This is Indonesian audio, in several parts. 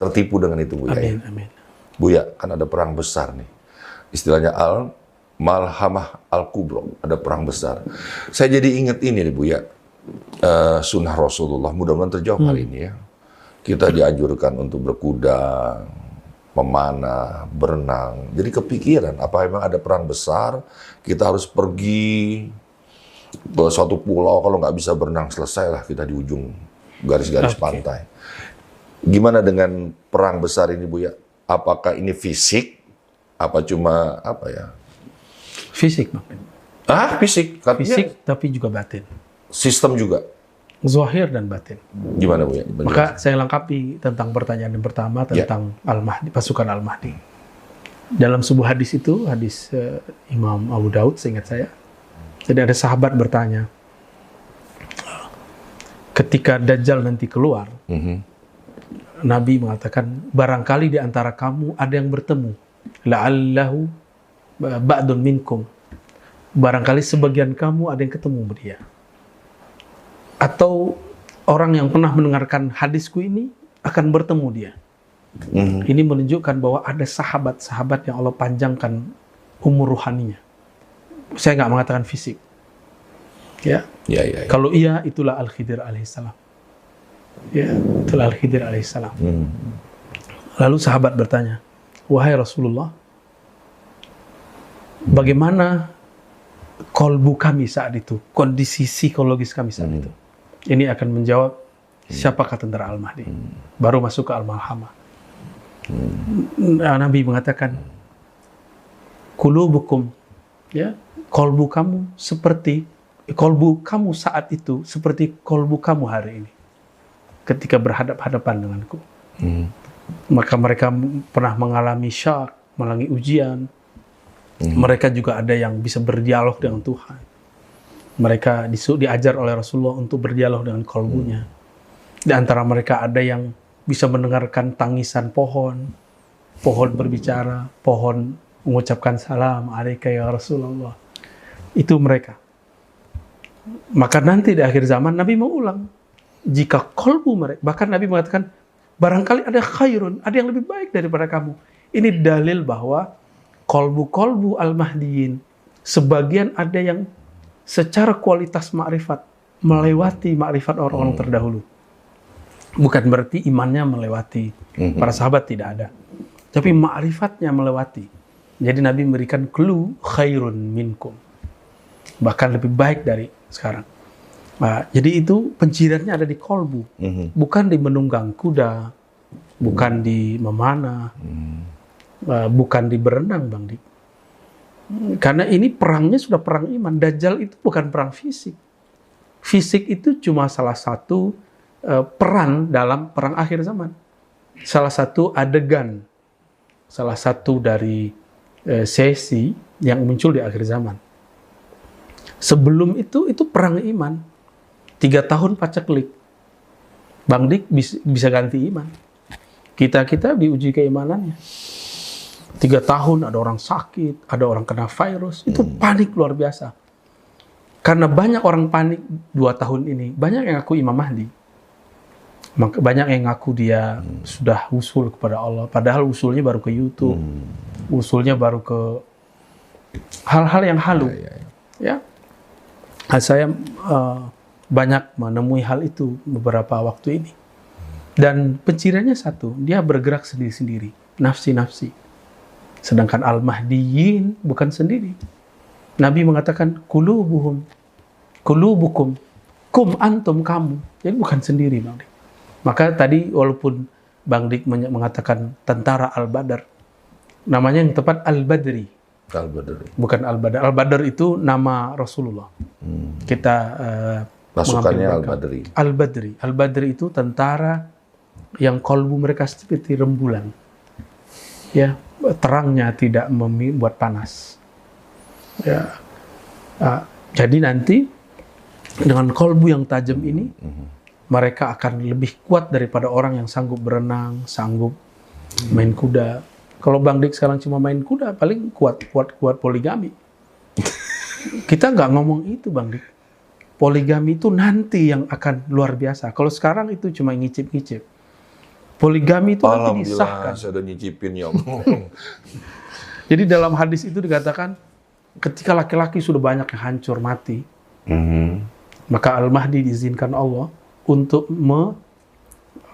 tertipu dengan itu, Buya. Amin, amin. Buya, kan ada perang besar nih. Istilahnya Malhamah Al-Kubro, ada perang besar. Saya jadi ingat ini nih, Buya. Sunnah Rasulullah, mudah-mudahan terjawab hari ini ya. Kita dianjurkan untuk berkuda, memanah, berenang. Jadi kepikiran, apa memang ada perang besar, kita harus pergi ke suatu pulau, kalau nggak bisa berenang, selesailah kita di ujung garis-garis pantai. Gimana dengan perang besar ini, Buya? Apakah ini fisik? Apa cuma, apa ya? Fisik, Bang. Fisik? Katanya Fisik, tapi juga batin. sistem juga? Zahir dan batin. Gimana, Buya? Maka saya lengkapi tentang pertanyaan yang pertama, tentang Al-Mahdi, pasukan Al-Mahdi. Dalam sebuah hadis itu, hadis Imam Abu Daud, seingat saya, jadi ada sahabat bertanya, ketika Dajjal nanti keluar, Nabi mengatakan, barangkali di antara kamu ada yang bertemu. La'allahu ba'dun minkum. Barangkali sebagian kamu ada yang ketemu dia. Atau orang yang pernah mendengarkan hadisku ini akan bertemu dia. Ini menunjukkan bahwa ada sahabat-sahabat yang Allah panjangkan umur ruhaninya. Saya nggak mengatakan fisik. Ya. Kalau iya, itulah Al-Khidir alaihissalam. Ya, itulah Al-Khidir alaihissalam. Lalu sahabat bertanya, wahai Rasulullah, bagaimana kolbu kami saat itu, kondisi psikologis kami saat itu? Ini akan menjawab siapakah tentara Al-Mahdi. Baru masuk ke Al-Malhamah. Nabi mengatakan, kulubukum, ya, kolbu kamu seperti, kolbu kamu saat itu seperti kolbu kamu hari ini, ketika berhadap-hadapan denganku. Maka mereka pernah mengalami syak, mengalami ujian. Mereka juga ada yang bisa berdialog dengan Tuhan. Mereka diajar oleh Rasulullah untuk berdialog dengan kolbunya. Di antara mereka ada yang bisa mendengarkan tangisan pohon. Pohon berbicara, pohon mengucapkan salam, alaika ya Rasulullah. Itu mereka. Maka nanti di akhir zaman Nabi mau ulang. Jika kolbu mereka, bahkan Nabi mengatakan, barangkali ada khairun, ada yang lebih baik daripada kamu. Ini dalil bahwa kolbu-kolbu Al-Mahdiyin, sebagian ada yang secara kualitas ma'rifat melewati ma'rifat orang-orang terdahulu. Bukan berarti imannya melewati para sahabat, tidak ada. Tapi ma'rifatnya melewati. Jadi Nabi memberikan clue khairun minkum. Bahkan lebih baik dari sekarang. Nah, jadi itu penciriannya ada di kolbu. Bukan di menunggang kuda, bukan di memanah, bukan di berenang, Bang Dik. Karena ini perangnya sudah perang iman. Dajjal itu bukan perang fisik. Fisik itu cuma salah satu peran dalam perang akhir zaman. Salah satu adegan, salah satu dari sesi yang muncul di akhir zaman. Sebelum itu perang iman. 3 tahun paceklik. Bang Dik bisa ganti iman. Kita diuji keimanannya. 3 tahun ada orang sakit, ada orang kena virus, itu panik luar biasa. Karena banyak orang panik 2 tahun ini, banyak yang ngaku Imam Mahdi. Banyak yang ngaku dia sudah usul kepada Allah, padahal usulnya baru ke YouTube, usulnya baru ke hal-hal yang halu. Ya, saya banyak menemui hal itu beberapa waktu ini. Dan penciriannya satu, dia bergerak sendiri-sendiri, nafsi-nafsi. Sedangkan Al-Mahdiyin bukan sendiri. Nabi mengatakan, kulubukum, kum antum kamu. Jadi bukan sendiri, Bang Dik. Maka tadi walaupun Bang Dik mengatakan tentara Al-Badr, namanya yang tepat Al-Badri. Bukan Al-Badr. Al-Badr itu nama Rasulullah. Kita pasukannya Al-Badri. Al-Badri. Al-Badri itu tentara yang kolbu mereka seperti rembulan. Ya, terangnya tidak membuat panas. Ya. Jadi nanti dengan kolbu yang tajam ini, mereka akan lebih kuat daripada orang yang sanggup berenang, sanggup main kuda. Kalau Bang Dik sekarang cuma main kuda, paling kuat poligami. Kita nggak ngomong itu, Bang Dik. Poligami itu nanti yang akan luar biasa. Kalau sekarang itu cuma ngicip-ngicip. Poligami itu nanti Alhamdulillah, disahkan. saya udah nyicipin ya Allah. Jadi dalam hadis itu dikatakan ketika laki-laki sudah banyak yang hancur mati, maka Al-Mahdi diizinkan Allah untuk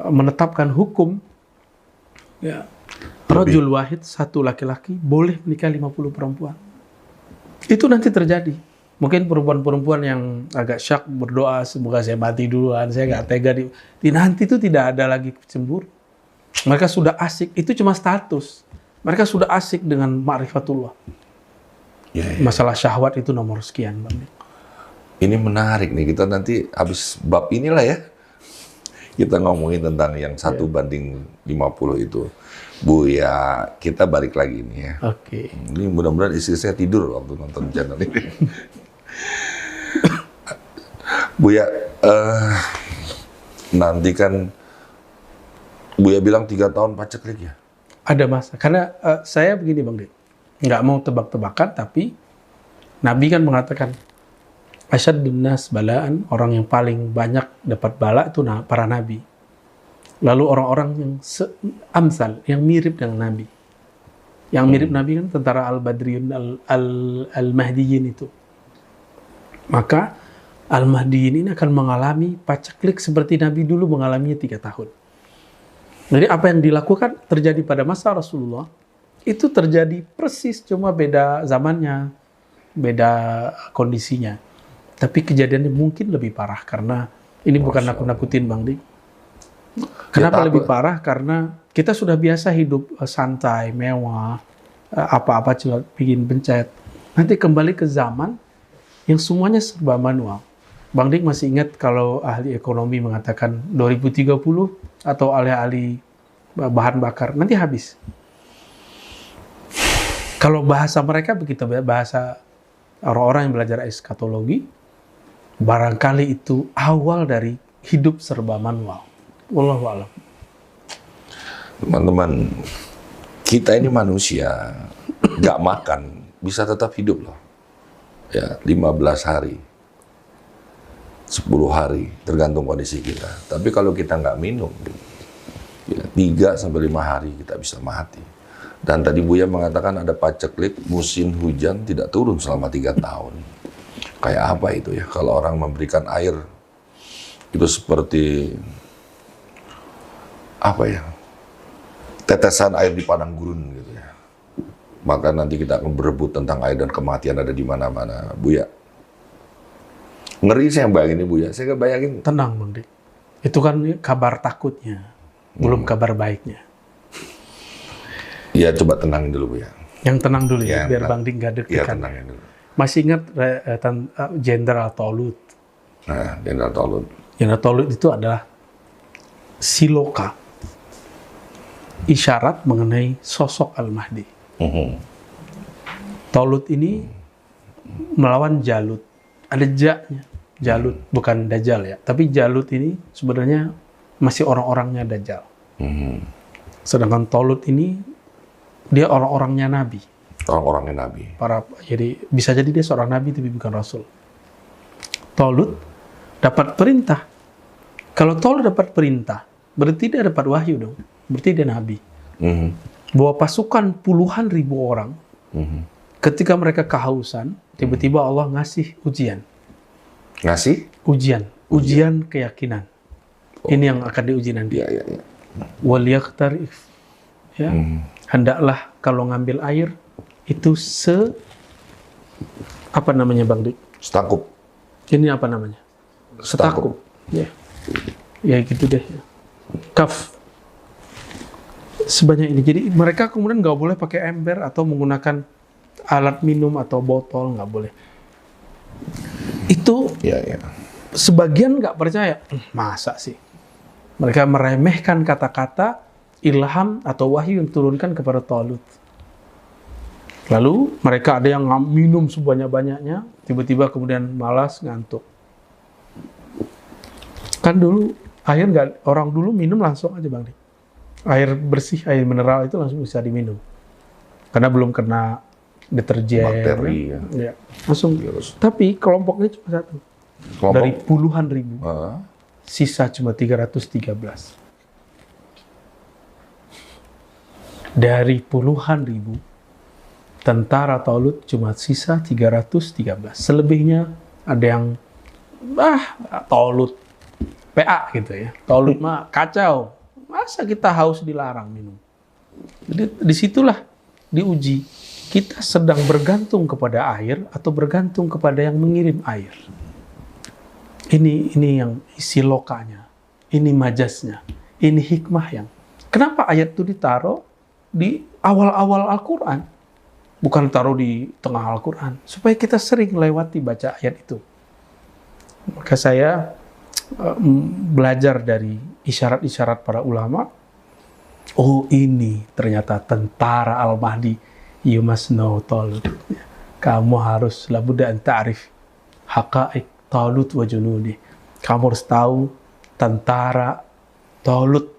menetapkan hukum ya, rajul wahid, satu laki-laki boleh menikah 50 perempuan. Itu nanti terjadi. Mungkin perempuan-perempuan yang agak syak berdoa, semoga saya mati duluan, saya nggak tega di nanti itu tidak ada lagi cemburu. Mereka sudah asik, itu cuma status. Mereka sudah asik dengan ma'rifatullah. Masalah syahwat itu nomor sekian, Bang. Ini menarik nih, kita nanti habis bab inilah ya, kita ngomongin tentang yang 1 banding 50 itu. Bu ya, kita balik lagi nih ya. Oke. Ini mudah-mudahan istri saya tidur waktu nonton channel ini. Bu ya, nanti kan Bu ya bilang 3 tahun paceklik ya? Ada masa. Karena saya begini Bang Dik, nggak mau tebak-tebakan, tapi Nabi kan mengatakan, Asyaddun nas balaan, orang yang paling banyak dapat bala itu para Nabi. Lalu orang-orang yang amsal, yang mirip dengan Nabi. Yang mirip Nabi kan tentara Al-Badriyun, Al-Mahdiyin itu. Maka Al-Mahdiyin ini akan mengalami paceklik seperti Nabi dulu mengalaminya 3 tahun. Jadi apa yang dilakukan terjadi pada masa Rasulullah, itu terjadi persis, cuma beda zamannya, beda kondisinya. Tapi kejadiannya mungkin lebih parah, karena ini bukan nakut-nakutin Bang Dik. Kenapa lebih parah? Karena kita sudah biasa hidup santai, mewah, apa-apa cuma bikin pencet. Nanti kembali ke zaman yang semuanya serba manual. Bang Dik masih ingat kalau ahli ekonomi mengatakan 2030 atau ahli-ahli bahan bakar, nanti habis. Kalau bahasa mereka begitu, bahasa orang-orang yang belajar eskatologi, barangkali itu awal dari hidup serba manual. Wallahu a'lam. Teman-teman, kita ini manusia, nggak makan, bisa tetap hidup loh. Ya, 15 hari, 10 hari, tergantung kondisi kita. Tapi kalau kita nggak minum, ya, 3-5 hari kita bisa mati. Dan tadi Buya mengatakan ada paceklik, musim hujan tidak turun selama 3 tahun. Kayak apa itu ya? Kalau orang memberikan air, itu seperti apa ya? Tetesan air di padang gurun gitu ya. Maka nanti kita akan berebut tentang air dan kematian ada di mana-mana. Buya, ngeri saya bayangin ini Buya. Saya bayangin. Tenang Bang Dik. Itu kan kabar takutnya, belum kabar baiknya. Ya coba tenangin dulu Buya. Yang tenang dulu ya, biar tenang. Bang Dik nggak Ya deg-degan. tenangin dulu. Masih ingat Jenderal Talut? Nah, Jenderal Talut. Jenderal Talut itu adalah siloka, isyarat mengenai sosok Al-Mahdi. Talut ini melawan Jalut. Ada ja-nya. Jalut, bukan Dajjal ya. Tapi Jalut ini sebenarnya masih orang-orangnya Dajjal. Sedangkan Talut ini, dia orang-orangnya Nabi. Orang-orangnya Nabi. Jadi bisa jadi dia seorang Nabi tapi bukan Rasul. Talut dapat perintah. Kalau Talut dapat perintah, berarti dia dapat wahyu dong. Berarti dia Nabi. Bahwa pasukan puluhan ribu orang, ketika mereka kehausan, tiba-tiba Allah ngasih ujian. Ngasih? Ujian keyakinan. Ini yang akan diuji nanti. Iya. Wal yaqtarif. Ya. Hendaklah kalau ngambil air itu apa namanya Bang Dik? Setangkup. Ini apa namanya? Setakup. Ya. Ya gitu deh. Kaf. Sebanyak ini. Jadi mereka kemudian nggak boleh pakai ember atau menggunakan alat minum atau botol, nggak boleh. Itu sebagian nggak percaya. Masa sih? Mereka meremehkan kata-kata ilham atau wahyu yang turunkan kepada Talut. Lalu mereka ada yang minum sebanyak-banyaknya, tiba-tiba kemudian malas, ngantuk. Kan dulu air nggak, orang dulu minum langsung aja Bang Dik. Air bersih, air mineral itu langsung bisa diminum. Karena belum kena deterjen. Bakteri ya. Langsung. Virus. Tapi kelompoknya cuma satu. Dari puluhan ribu. Sisa cuma 313. Dari puluhan ribu tentara Talut cuma sisa 313. Selebihnya ada yang Talut PA gitu ya. Talut mah kacau. Masa kita haus dilarang minum? Jadi disitulah diuji. Kita sedang bergantung kepada air atau bergantung kepada yang mengirim air. Ini yang isi lokanya. Ini majasnya. Ini hikmah yang. Kenapa ayat itu ditaruh di awal-awal Al-Quran? Bukan taruh di tengah Al-Quran. Supaya kita sering lewati baca ayat itu. Maka saya belajar dari isyarat-isyarat para ulama. Oh, ini ternyata tentara Al-Mahdi. You must know Talut. Kamu harus labudda an ta'rif haqa'iq Talut wa junudi. Kamu harus tahu tentara Talut.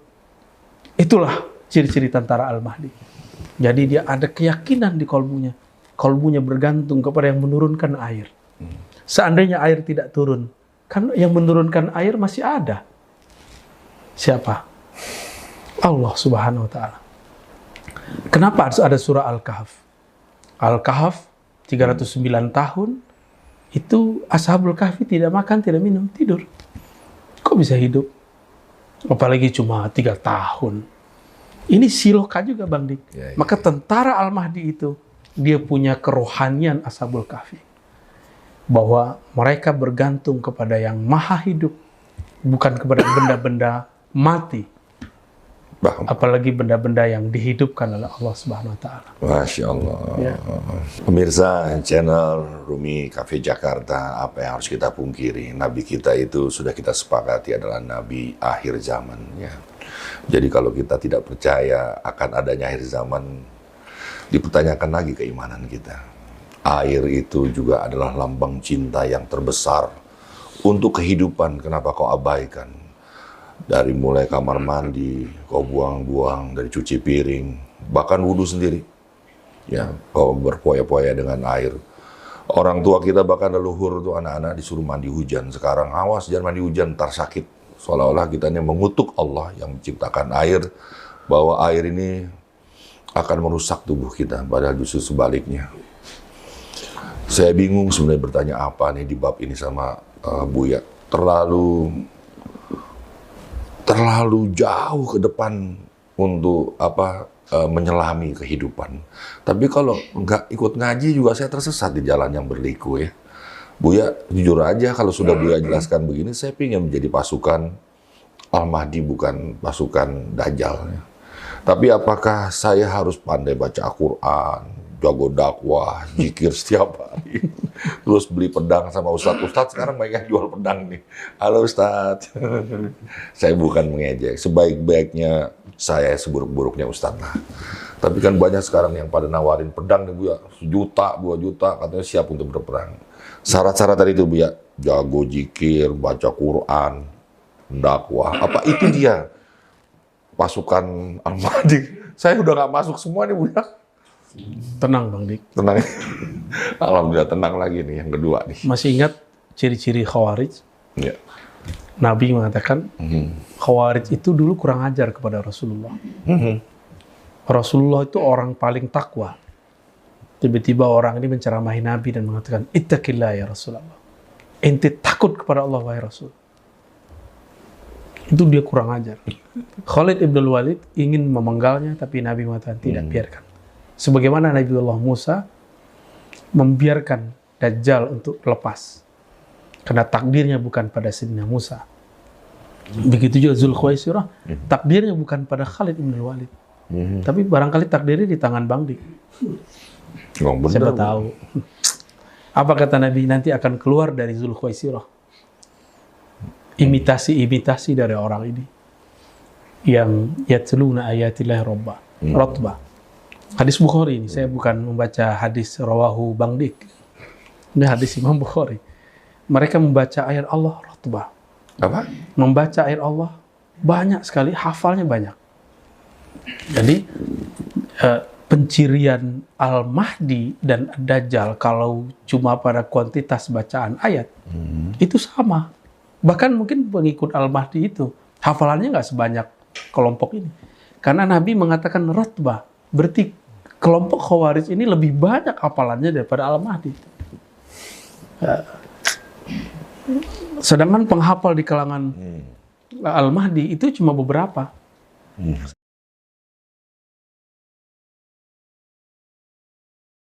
Itulah ciri-ciri tentara Al-Mahdi. Jadi dia ada keyakinan di kolbunya. Kolbunya bergantung kepada yang menurunkan air. Seandainya air tidak turun, kan yang menurunkan air masih ada. Siapa? Allah Subhanahu wa Ta'ala. Kenapa harus ada surah Al-Kahf? Al-Kahf 309 tahun itu Ashabul Kahfi tidak makan, tidak minum, tidur. Kok bisa hidup? Apalagi cuma 3 tahun. Ini siloka juga, Bang Dik. Maka tentara Al-Mahdi itu dia punya kerohanian Ashabul Kahfi. Bahwa mereka bergantung kepada yang maha hidup, bukan kepada benda-benda mati. Apalagi benda-benda yang dihidupkan oleh Allah Subhanahu wa Ta'ala. Masya Allah. Ya. Pemirsa channel Rumi Cafe Jakarta, apa yang harus kita pungkiri? Nabi kita itu sudah kita sepakati adalah Nabi akhir zaman. Ya. Jadi kalau kita tidak percaya akan adanya akhir zaman, dipertanyakan lagi keimanan kita. Air itu juga adalah lambang cinta yang terbesar untuk kehidupan. Kenapa kau abaikan? Dari mulai kamar mandi, kau buang-buang, dari cuci piring, bahkan wudhu sendiri. Ya, kau berpoya-poya dengan air. Orang tua kita bahkan leluhur tuh anak-anak disuruh mandi hujan. Sekarang awas jangan mandi hujan, ntar sakit. Seolah-olah kita ini mengutuk Allah yang menciptakan air, bahwa air ini akan merusak tubuh kita, padahal justru sebaliknya. Saya bingung sebenarnya bertanya apa nih di bab ini sama Buya. Terlalu jauh ke depan untuk menyelami kehidupan. Tapi kalau nggak ikut ngaji juga saya tersesat di jalan yang berliku ya. Buya, jujur aja kalau sudah Buya jelaskan begini, saya ingin menjadi pasukan Al-Mahdi bukan pasukan Dajjal. Ya. Tapi apakah saya harus pandai baca Al-Quran, jago dakwah, zikir setiap hari, terus beli pedang sama Ustadz sekarang banyak yang jual pedang nih. Halo Ustadz, saya bukan mengejek, sebaik-baiknya saya seburuk-buruknya Ustadz lah. Tapi kan banyak sekarang yang pada nawarin pedang nih Buya, 1 juta, 2 juta, katanya siap untuk berperang. Syarat-syarat tadi itu Buya, jago zikir, baca Quran, dakwah, apa itu dia pasukan Al-Mahdi? Saya udah nggak masuk semua nih Buya. Tenang Bang Dik. Tenang. Alhamdulillah tenang lagi nih yang kedua nih. Masih ingat ciri-ciri Khawarij? Ya. Nabi mengatakan Khawarij itu dulu kurang ajar kepada Rasulullah. Rasulullah itu orang paling takwa. Tiba-tiba orang ini menceramahi Nabi dan mengatakan, Ittaqillah ya Rasulullah. Ente takut kepada Allah wahai Rasul. Itu dia kurang ajar. Khalid ibn Walid ingin memenggalnya, tapi Nabi mengatakan tidak, biarkan. Sebagaimana Nabiullah Musa membiarkan Dajjal untuk lepas. Karena takdirnya bukan pada Sayyidina Musa. Begitu juga Zulkhuwaisirah, takdirnya bukan pada Khalid ibn Walid. Tapi barangkali takdirnya di tangan Bang Dik. Siapa tahu. Apa kata Nabi? Nanti akan keluar dari Zulkhuwaisirah imitasi-imitasi dari orang ini yang yatluna ayatillahi ratba. Hadis Bukhari ini, saya bukan membaca hadis rawahu Bang Dik. Ini hadis Imam Bukhari. Mereka membaca ayat Allah ratba. Apa? Membaca ayat Allah banyak sekali, hafalnya banyak. Jadi pencirian Al-Mahdi dan Dajjal kalau cuma pada kuantitas bacaan ayat itu sama. Bahkan mungkin pengikut Al-Mahdi itu hafalannya nggak sebanyak kelompok ini. Karena Nabi mengatakan ratbah, Berarti kelompok Khawarij ini lebih banyak hafalannya daripada Al-Mahdi. Sedangkan penghafal di kalangan Al-Mahdi itu cuma beberapa.